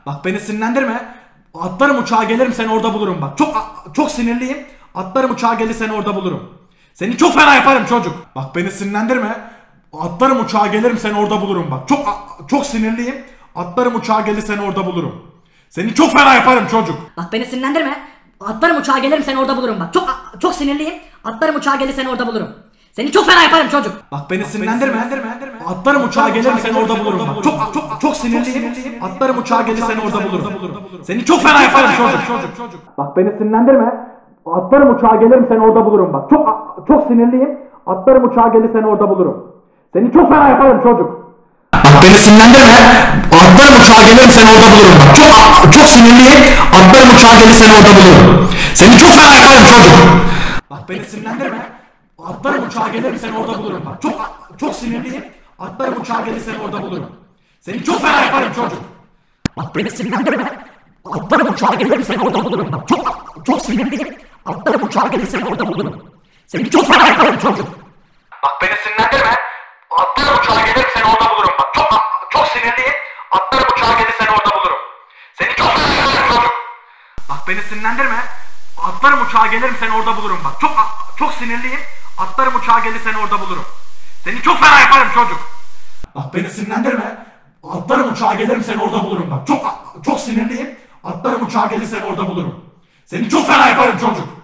Bak beni sinirlendirme. Atlarım uçağa gelirim seni orada bulurum bak. Çok sinirliyim. Atlarım uçağa gelir seni orada bulurum. Seni çok fena yaparım çocuk. Bak beni sinirlendirme. Atlarım uçağa gelirim seni orada bulurum bak. Çok sinirliyim. Atlarım uçağa gelir seni orada bulurum. Seni çok fena yaparım çocuk. Bak beni sinirlendirme. Atlarım uçağa gelirim seni orada bulurum bak. Çok sinirliyim. Atlarım uçağa gelir seni orada bulurum. Seni çok fena yaparım çocuk. Bak beni sinirlendirme. Atlarım uçağa gelirim seni orada bulurum bak. Çok sinirliyim. Atlarım uçağa gelir seni orada bulurum. Seni çok fena yaparım çocuk. Bak beni sinirlendirme. Atlarım uçağa gelirim seni orada bulurum bak. Çok sinirliyim. Atlarım uçağa gelir seni orada bulurum. Seni çok fena yaparım çocuk. Bak beni sinirlendirme. Atlarım uçağa gelirim seni orada bulurum bak. Çok sinirliyim. Atlarım uçağa gelir seni orada bulurum. Seni çok fena yaparım çocuk. Bak beni sinirlendirme. Atlarım uçağa gelirim seni orada bulurum bak. Çok sinirliyim. Atlarım uçağa gelir seni orada bulurum. Seni çok fena yaparım çocuk. Bak beni sinirlendirme. Atlarım uçağa gelirim seni orada bulurum bak. Çok sinirliyim. Atlarım uçağa gelir seni orada bulurum. Seni çok fena yaparım çocuk. Bak beni sinirlendirme. Atlarım uçağa gelirim seni orada bulurum bak. Çok sinirliyim. Atlarım uçağa gelir seni orada bulurum. Seni çok fena yaparım çocuk. Bak beni sinirlendirme. Atlarım uçağa gelirim seni orada bulurum bak. Çok sinirliyim. Atlarım uçağa gelir seni orada bulurum. Seni çok fena yaparım çocuk. Bak beni sinirlendirme. Atlarım uçağa gelirim seni orada bulurum bak. Çok sinirliyim. Atlarım uçağa gelir seni orada bulurum. Seni çok fena yaparım çocuk.